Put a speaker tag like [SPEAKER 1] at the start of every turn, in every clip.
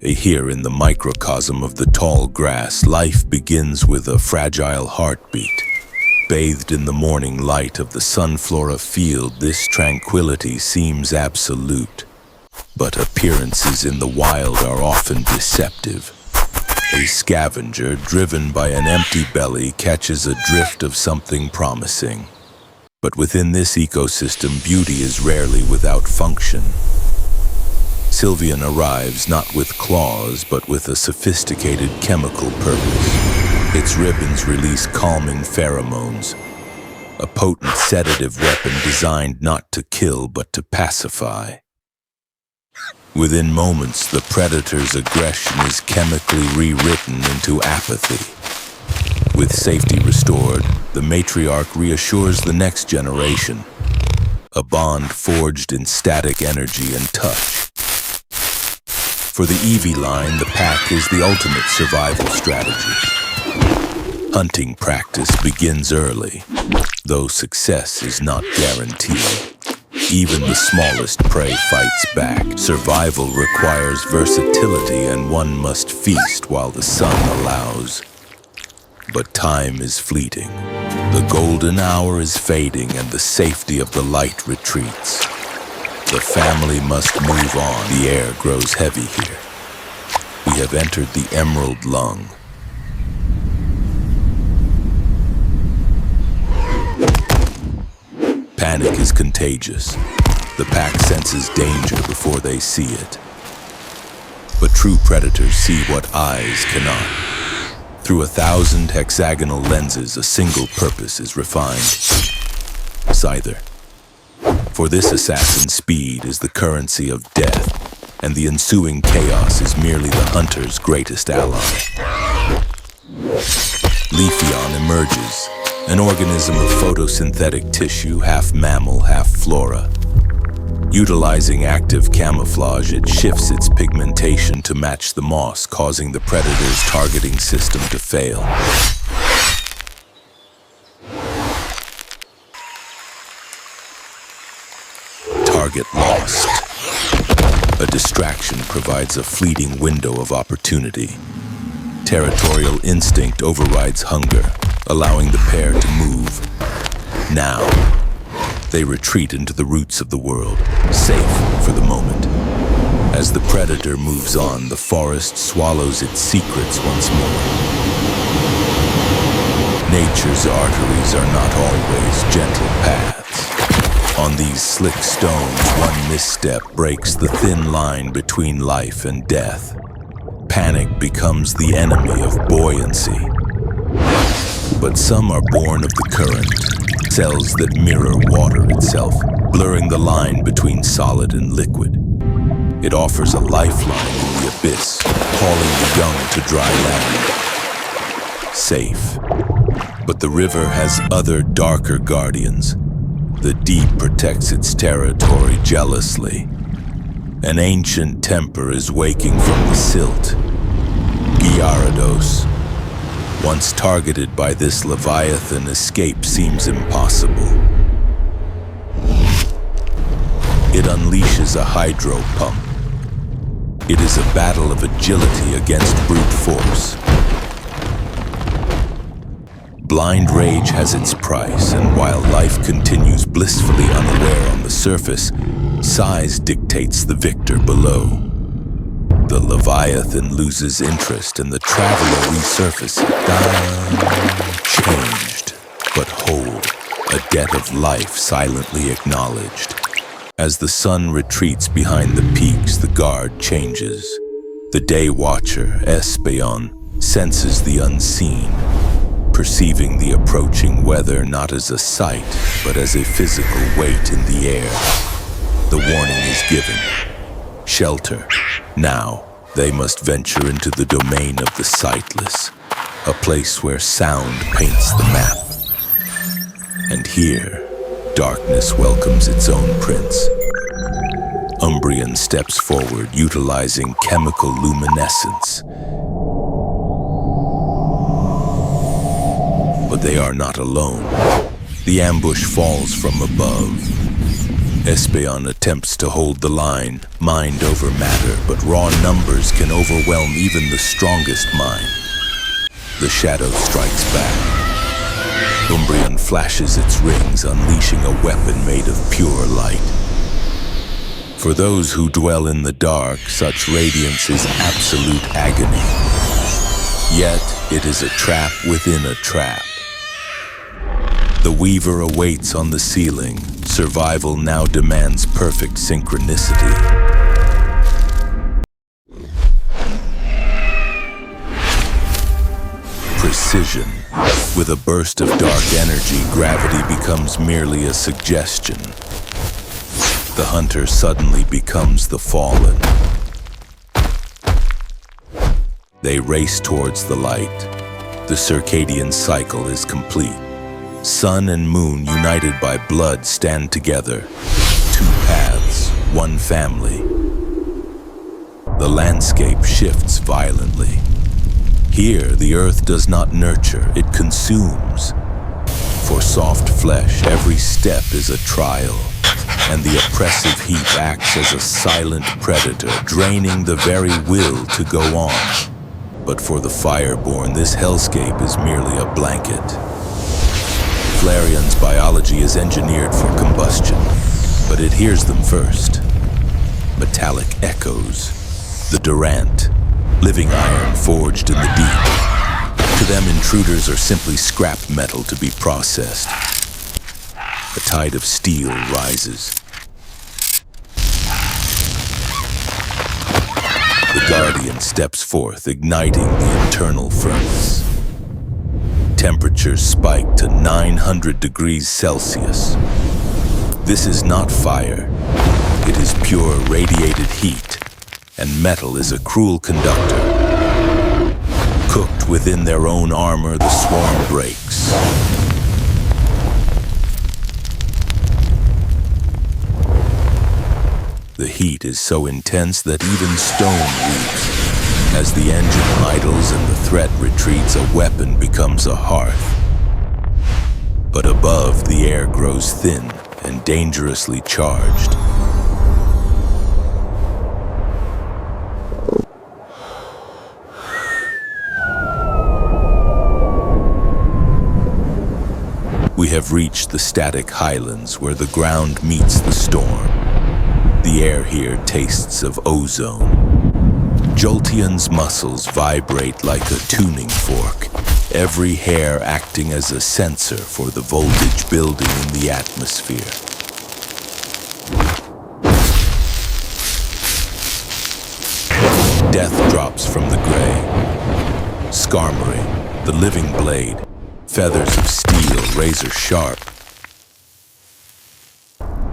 [SPEAKER 1] Here in the microcosm of the tall grass, life begins with a fragile heartbeat. Bathed in the morning light of the sunflora field, this tranquility seems absolute. But appearances in the wild are often deceptive. A scavenger, driven by an empty belly, catches a drift of something promising. But within this ecosystem, beauty is rarely without function. Sylvian arrives not with claws, but with a sophisticated chemical purpose. Its ribbons release calming pheromones, a potent sedative weapon designed not to kill but to pacify. Within moments, the predator's aggression is chemically rewritten into apathy. With safety restored, the matriarch reassures the next generation, a bond forged in static energy and touch. For the Eevee line, the pack is the ultimate survival strategy. Hunting practice begins early, though success is not guaranteed. Even the smallest prey fights back. Survival requires versatility, and one must feast while the sun allows. But time is fleeting. The golden hour is fading, and the safety of the light retreats. The family must move on. The air grows heavy here. We have entered the Emerald Lung. Panic is contagious. The pack senses danger before they see it. But true predators see what eyes cannot. Through 1,000 hexagonal lenses, a single purpose is refined. Scyther. For this assassin, speed is the currency of death, and the ensuing chaos is merely the hunter's greatest ally. Leafeon emerges, an organism of photosynthetic tissue, half mammal, half flora. Utilizing active camouflage, it shifts its pigmentation to match the moss, causing the predator's targeting system to fail. Target lost. A distraction provides a fleeting window of opportunity. Territorial instinct overrides hunger, allowing the pair to move. Now, they retreat into the roots of the world, safe for the moment. As the predator moves on, the forest swallows its secrets once more. Nature's arteries are not always gentle paths. On these slick stones, one misstep breaks the thin line between life and death. Panic becomes the enemy of buoyancy. But some are born of the current, cells that mirror water itself, blurring the line between solid and liquid. It offers a lifeline in the abyss, calling the young to dry land. Safe. But the river has other darker guardians. The deep protects its territory jealously. An ancient temper is waking from the silt. Gyarados. Once targeted by this leviathan, escape seems impossible. It unleashes a hydro pump. It is a battle of agility against brute force. Blind rage has its price, and while life continues blissfully unaware on the surface, size dictates the victor below. The Leviathan loses interest, and the traveler resurfaces. Changed, but whole, a debt of life silently acknowledged. As the sun retreats behind the peaks, the guard changes. The day watcher, Espeon, senses the unseen, perceiving the approaching weather not as a sight, but as a physical weight in the air. The warning is given. Shelter. Now, they must venture into the domain of the sightless, a place where sound paints the map. And here, darkness welcomes its own prince. Umbreon steps forward, utilizing chemical luminescence. But they are not alone. The ambush falls from above. Espeon attempts to hold the line, mind over matter, but raw numbers can overwhelm even the strongest mind. The shadow strikes back. Umbreon flashes its rings, unleashing a weapon made of pure light. For those who dwell in the dark, such radiance is absolute agony. Yet, it is a trap within a trap. The Weaver awaits on the ceiling. Survival now demands perfect synchronicity. Precision. With a burst of dark energy, gravity becomes merely a suggestion. The hunter suddenly becomes the fallen. They race towards the light. The circadian cycle is complete. Sun and moon, united by blood, stand together. Two paths, one family. The landscape shifts violently. Here, the earth does not nurture, it consumes. For soft flesh, every step is a trial, and the oppressive heat acts as a silent predator, draining the very will to go on. But for the Fireborn, this hellscape is merely a blanket. Flareon's biology is engineered for combustion, but it hears them first. Metallic echoes, the Durant, living iron forged in the deep. To them, intruders are simply scrap metal to be processed. A tide of steel rises. The Guardian steps forth, igniting the internal furnace. Temperatures spike to 900 degrees Celsius. This is not fire. It is pure radiated heat, and metal is a cruel conductor. Cooked within their own armor, the swarm breaks. The heat is so intense that even stone weeps. As the engine idles and the threat retreats, a weapon becomes a hearth. But above, the air grows thin and dangerously charged. We have reached the static highlands where the ground meets the storm. The air here tastes of ozone. Jolteon's muscles vibrate like a tuning fork, every hair acting as a sensor for the voltage building in the atmosphere. Death drops from the gray. Skarmory, the living blade, feathers of steel, razor sharp.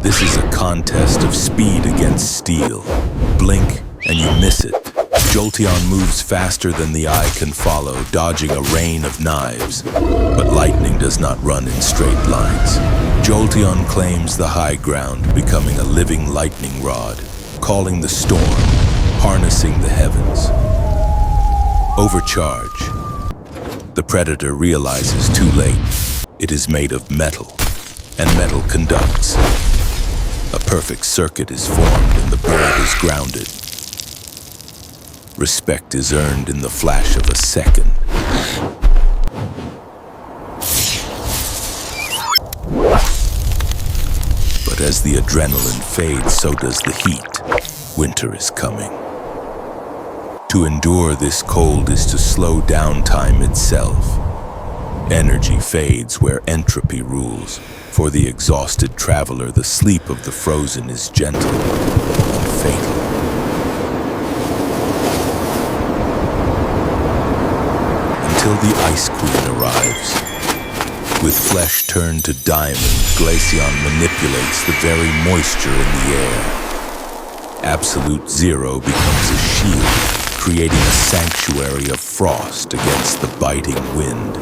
[SPEAKER 1] This is a contest of speed against steel. Blink and you miss it. Jolteon moves faster than the eye can follow, dodging a rain of knives. But lightning does not run in straight lines. Jolteon claims the high ground, becoming a living lightning rod, calling the storm, harnessing the heavens. Overcharge. The predator realizes too late. It is made of metal, and metal conducts. A perfect circuit is formed and the bird is grounded. Respect is earned in the flash of a second. But as the adrenaline fades, so does the heat. Winter is coming. To endure this cold is to slow down time itself. Energy fades where entropy rules. For the exhausted traveler, the sleep of the frozen is gentle and fatal. Until the Ice Queen arrives. With flesh turned to diamond, Glaceon manipulates the very moisture in the air. Absolute Zero becomes a shield, creating a sanctuary of frost against the biting wind.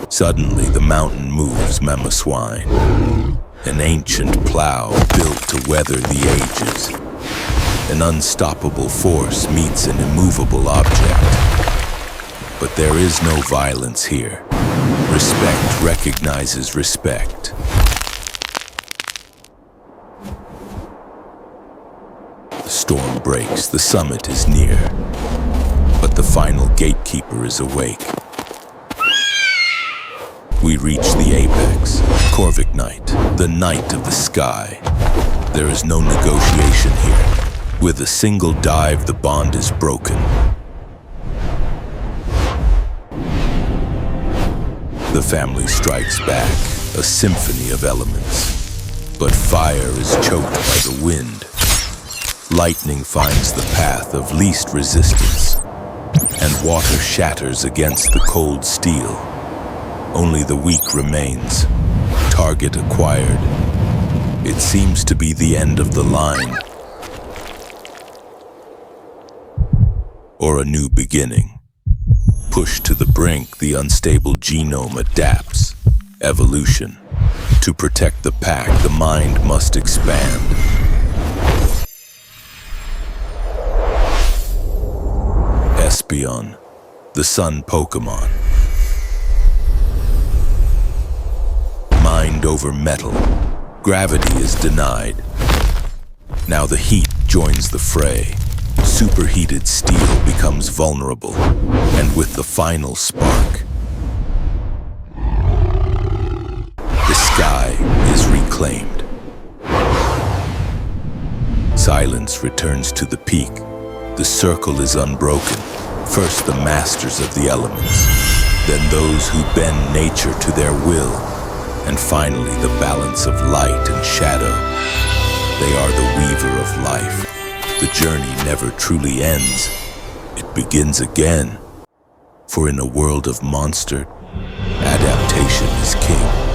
[SPEAKER 1] Suddenly, the mountain moves Mamoswine, an ancient plow built to weather the ages. An unstoppable force meets an immovable object. But there is no violence here. Respect recognizes respect. The storm breaks, the summit is near, but the final gatekeeper is awake. We reach the apex, Corvic Night, the night of the sky. There is no negotiation here. With a single dive, the bond is broken. The family strikes back, a symphony of elements. But fire is choked by the wind. Lightning finds the path of least resistance, and water shatters against the cold steel. Only the weak remains. Target acquired. It seems to be the end of the line. Or a new beginning. Pushed to the brink, the unstable genome adapts. Evolution. To protect the pack, the mind must expand. Espeon, the sun Pokémon. Mind over metal. Gravity is denied. Now the heat joins the fray. Superheated steel becomes vulnerable, and with the final spark, the sky is reclaimed. Silence returns to the peak. The circle is unbroken. First the masters of the elements, then those who bend nature to their will, and finally the balance of light and shadow. They are the weaver of life. The journey never truly ends. It begins again. For in a world of monster, adaptation is king.